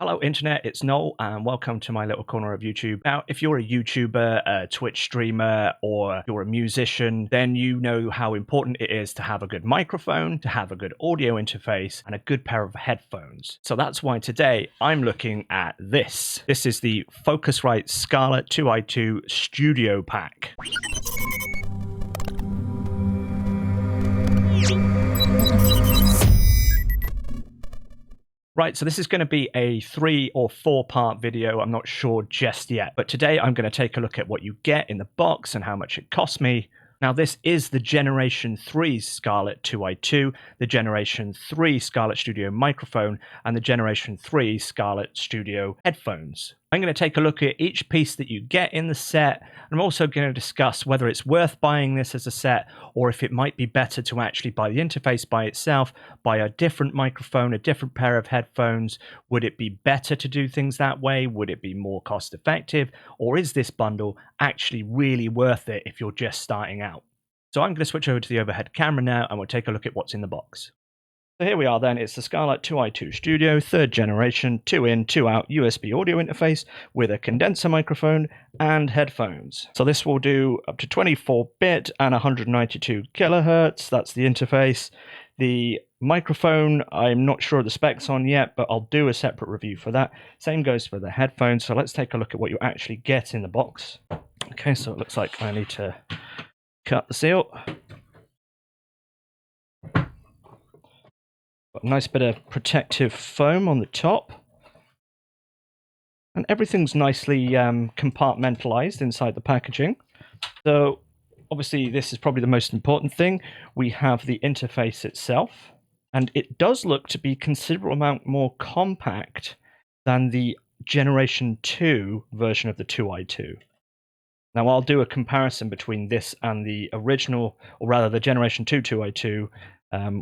Hello Internet, it's Noel and welcome to my little corner of YouTube. Now, if you're a YouTuber, a Twitch streamer, or you're a musician, then you know how important it is to have a good microphone, to have a good audio interface, and a good pair of headphones. So that's why today I'm looking at this. This is the Focusrite Scarlett 2i2 Studio Pack. Right, so this is going to be a 3 or 4 part video, I'm not sure just yet, but today I'm going to take a look at what you get in the box and how much it cost me. Now this is the Generation 3 Scarlett 2i2, the Generation 3 Scarlett Studio microphone, and the Generation 3 Scarlett Studio headphones. I'm going to take a look at each piece that you get in the set, and I'm also going to discuss whether it's worth buying this as a set, or if it might be better to actually buy the interface by itself, buy a different microphone, a different pair of headphones. Would it be better to do things that way? Would it be more cost effective? Or is this bundle actually really worth it if you're just starting out? So I'm going to switch over to the overhead camera now, and we'll take a look at what's in the box. So here we are then, it's the Scarlett 2i2 Studio, 3rd generation, 2-in, 2-out USB audio interface with a condenser microphone and headphones. So this will do up to 24-bit and 192 kilohertz, that's the interface. The microphone, I'm not sure of the specs on yet, but I'll do a separate review for that. Same goes for the headphones, so let's take a look at what you actually get in the box. Okay, so it looks like I need to cut the seal. Got a nice bit of protective foam on the top. And everything's nicely compartmentalized inside the packaging. So obviously this is probably the most important thing. We have the interface itself. And it does look to be a considerable amount more compact than the Generation 2 version of the 2i2. Now I'll do a comparison between this and the original, or rather the Generation 2 2i2,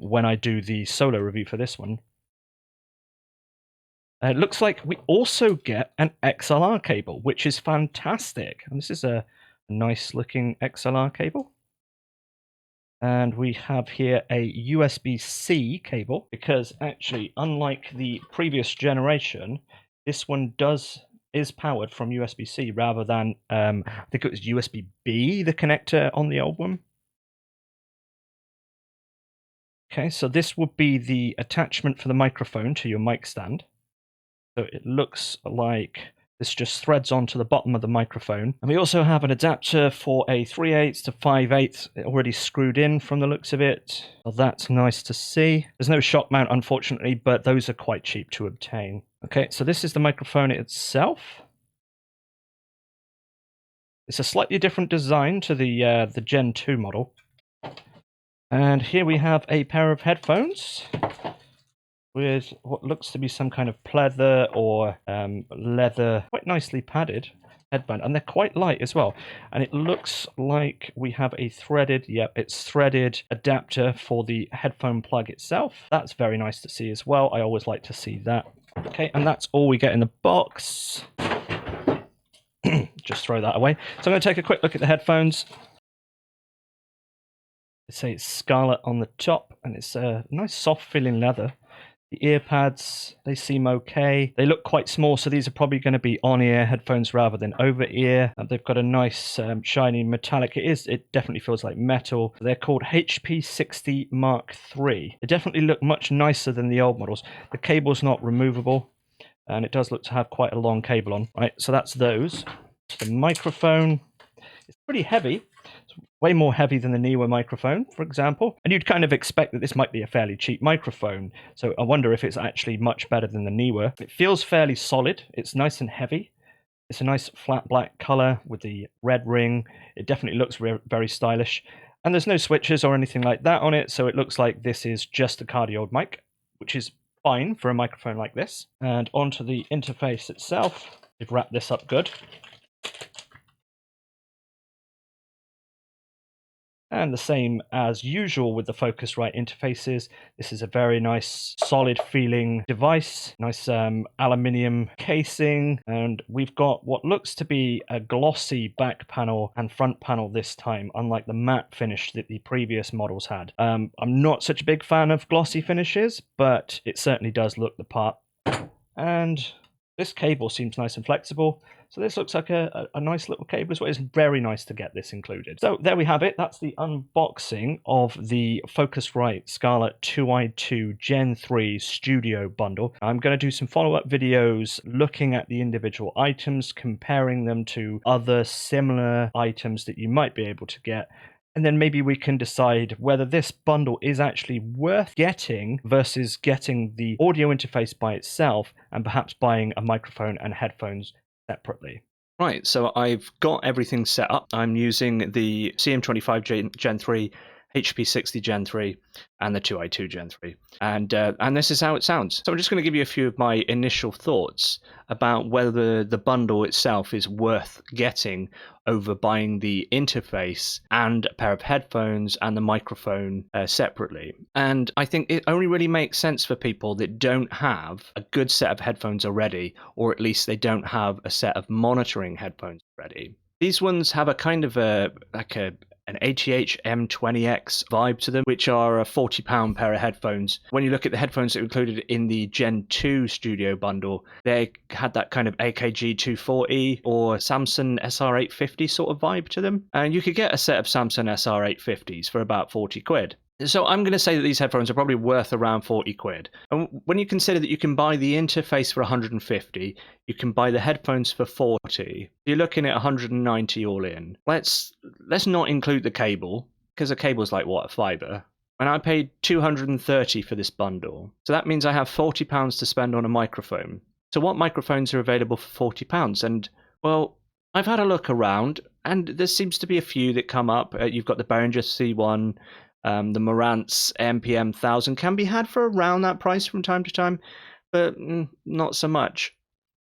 when I do the solo review for this one. It looks like we also get an XLR cable, which is fantastic. And this is a nice looking XLR cable. And we have here a USB-C cable, because actually, unlike the previous generation, this one is powered from USB-C rather than, I think it was USB-B, the connector on the old one. Okay, so this would be the attachment for the microphone to your mic stand. So it looks like this just threads onto the bottom of the microphone. And we also have an adapter for a 3/8 to 5/8 already screwed in from the looks of it. Well, that's nice to see. There's no shock mount, unfortunately, but those are quite cheap to obtain. Okay, so this is the microphone itself. It's a slightly different design to the Gen 2 model. And here we have a pair of headphones with what looks to be some kind of pleather or leather, quite nicely padded headband, and they're quite light as well. And it looks like we have a threaded, it's threaded adapter for the headphone plug itself. That's very nice to see as well. I always like to see that. Okay, and that's all we get in the box. Just throw that away. So I'm going to take a quick look at the headphones. They say it's Scarlett on the top, and it's a nice soft feeling leather. The ear pads, they seem okay. They look quite small, so these are probably going to be on-ear headphones rather than over-ear. They've got a nice shiny metallic. It definitely feels like metal. They're called HP60 Mark III. They definitely look much nicer than the old models. The cable's not removable, and it does look to have quite a long cable on. Right, so that's those. The microphone is pretty heavy. Way more heavy than the Neewer microphone, for example. And you'd kind of expect that this might be a fairly cheap microphone. So I wonder if it's actually much better than the Neewer. It feels fairly solid. It's nice and heavy. It's a nice flat black color with the red ring. It definitely looks very stylish. And there's no switches or anything like that on it. So it looks like this is just a cardioid mic, which is fine for a microphone like this. And onto the interface itself. They've wrapped this up good. And the same as usual with the Focusrite interfaces, this is a very nice solid feeling device, nice aluminium casing, and we've got what looks to be a glossy back panel and front panel this time, unlike the matte finish that the previous models had. I'm not such a big fan of glossy finishes, but it certainly does look the part. And This cable seems nice and flexible, so this looks like a nice little cable as well. It's very nice to get this included. So there we have it. That's the unboxing of the Focusrite Scarlett 2i2 Gen 3 Studio Bundle. I'm going to do some follow-up videos looking at the individual items, comparing them to other similar items that you might be able to get. And then maybe we can decide whether this bundle is actually worth getting versus getting the audio interface by itself and perhaps buying a microphone and headphones separately. Right, so I've got everything set up. I'm using the CM25 Gen 3, HP60 Gen 3, and the 2i2 Gen 3. And this is how it sounds. So I'm just going to give you a few of my initial thoughts about whether the bundle itself is worth getting over buying the interface and a pair of headphones and the microphone separately. And I think it only really makes sense for people that don't have a good set of headphones already, or at least they don't have a set of monitoring headphones already. These ones have a kind of an ATH M20X vibe to them, which are a £40 pair of headphones. When you look at the headphones that were included in the Gen 2 Studio Bundle, they had that kind of AKG 240 or Samsung SR850 sort of vibe to them. And you could get a set of Samsung SR850s for about 40 quid. So I'm going to say that these headphones are probably worth around 40 quid. And when you consider that you can buy the interface for 150, you can buy the headphones for 40, you're looking at 190 all in. Let's not include the cable, because the cable's like, what, a fiver? And I paid 230 for this bundle. So that means I have £40 to spend on a microphone. So what microphones are available for £40? And, well, I've had a look around, and there seems to be a few that come up. You've got the Behringer C1, the Marantz MPM 1000 can be had for around that price from time to time, but not so much.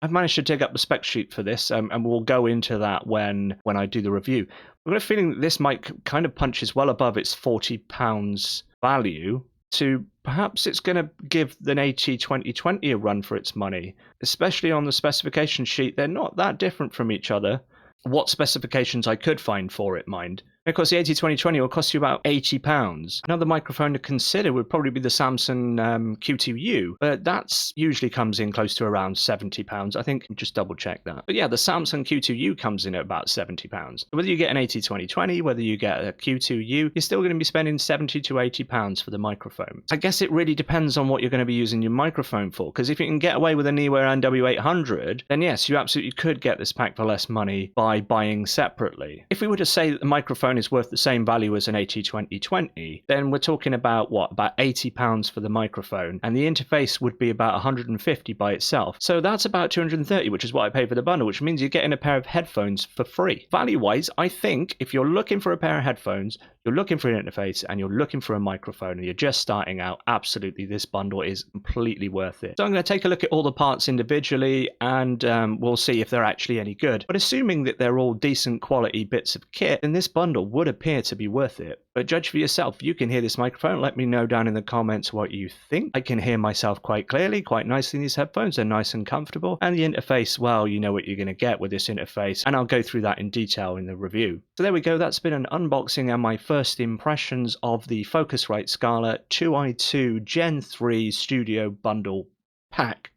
I've managed to dig up the spec sheet for this, and we'll go into that when I do the review. I've got a feeling that this mic kind of punches well above its £40 value to perhaps it's going to give the AT2020 a run for its money, especially on the specification sheet. They're not that different from each other. What specifications I could find for it, mind. Of course, the AT2020 will cost you about £80. Another microphone to consider would probably be the Samsung Q2U, but that usually comes in close to around £70. I think, just double check that. But yeah, the Samsung Q2U comes in at about £70. So whether you get an AT2020, whether you get a Q2U, you're still going to be spending £70 to £80 for the microphone. I guess it really depends on what you're going to be using your microphone for, because if you can get away with a Neewer NW800, then yes, you absolutely could get this pack for less money by buying separately. If we were to say that the microphone is worth the same value as an AT2020, then we're talking about what, about £80 for the microphone, and the interface would be about 150 by itself. So that's about 230, which is what I paid for the bundle, which means you're getting a pair of headphones for free. Value wise, I think if you're looking for a pair of headphones, you're looking for an interface, and you're looking for a microphone, and you're just starting out, absolutely this bundle is completely worth it. So I'm going to take a look at all the parts individually, and we'll see if they're actually any good. But assuming that they're all decent quality bits of kit, then this bundle would appear to be worth it. But judge for yourself. You can hear this microphone. Let me know down in the comments what you think. I can hear myself quite clearly, quite nicely in these headphones. They're nice and comfortable. And the interface, well, you know what you're going to get with this interface, and I'll go through that in detail in the review. So there we go. That's been an unboxing and my first impressions of the Focusrite Scarlett 2i2 Gen 3 Studio Bundle Pack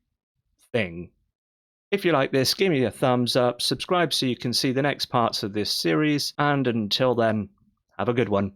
thing. If you like this, give me a thumbs up, subscribe so you can see the next parts of this series, and until then, have a good one.